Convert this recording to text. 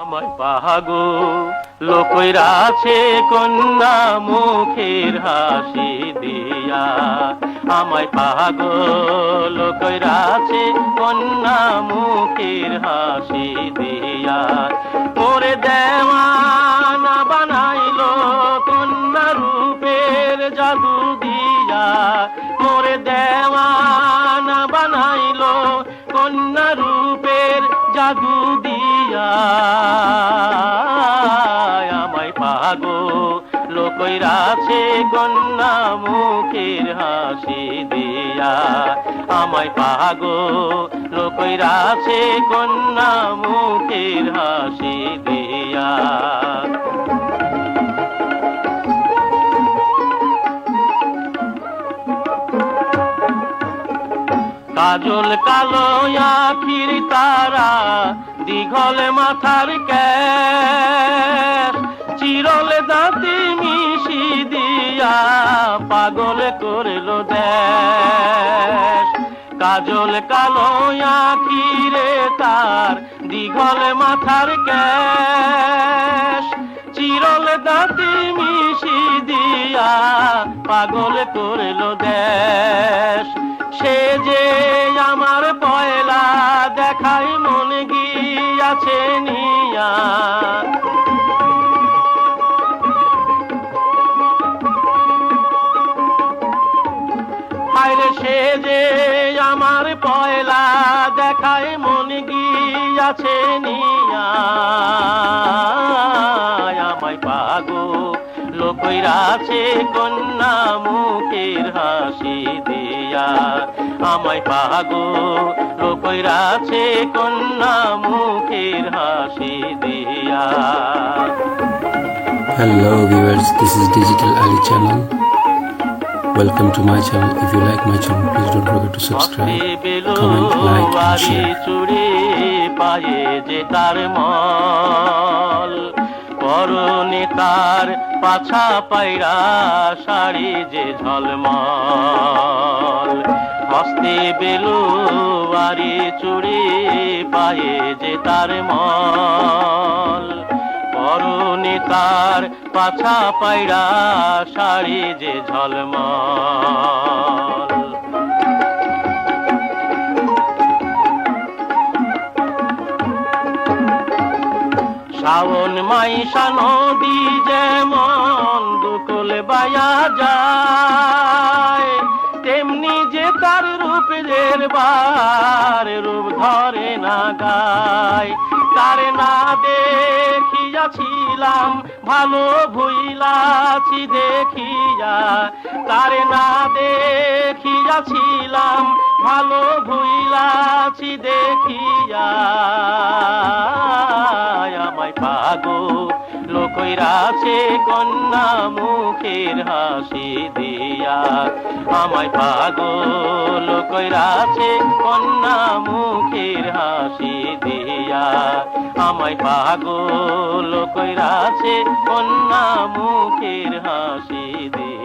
আমায় পাগল কইরাছে কন্যা মুখের হাসি দিয়া, আমায় পাগল কইরাছে কন্যা মুখের হাসি দিয়া। ওরে দেওয়ানা বানাইলো কন্যা রূপের জাদু দিয়া, মোরে দেওয়ানা বানাইলো কন্যা রূপের জাদু দিয়া। আমায় পাগল কইরাছে কন্যা মুখের হাসি দিয়া, আমায় পাগল কইরাছে কন্যা মুখের হাসি দিয়া। কাজল কালো আখির তারা, দীঘল মাথার কেশ, চিরল দাঁতি মিশি দিয়া পাগল করলো দেশ। কাজল কালো আখিরে তার, দীঘল মাথার কেশ, চিরল দাঁতি মিশি দিয়া পাগল করলো দেশ। সে যে আমার পয়লা দেখাই মন গিয়াছে নিয়া, হায়রে সে যে আমার পয়লা দেখাই মন গিয়াছে নিয়া। আমায় পাগল কইরাছে কন্যা মুখের হাসি দিয়া, আমায় পাগল কইরাছে কন্যা মুখের হাসি দিয়া। Hello viewers, this is Digital Ali channel. Welcome to my channel. If you like my channel, please don't forget to subscribe, comment, like and share. চুড়ি পায়ে যে তার মল, পরনে তার পাছা পায়রা শাড়ি যে ঝলমল। হস্তে বেলুয়ারি চুড়ি পায়ে যে তার মল, পরনে তার পাছা পায়রা শাড়ি যে ঝলমল। শ্রাবণ মাইশা নদী যেমন দুকুল বায়া যায়, তেমনি যে তার রূপের বার রূপ ধরে না গায়। তার না দেখিয়াছিলাম ভালো ভুইলাছি দেখিয়া, তার না দেখিয়াছিলাম ভালো ভুইলাছি দেখিয়া। আমায় পাগল কইরাছে কন্যা মুখের হাসি দিয়া, আমায় পাগল কইরাছে কন্যা মুখের হাসি দিয়া, আমায় পাগল কইরাছে কন্যা মুখের হাসি দিয়া।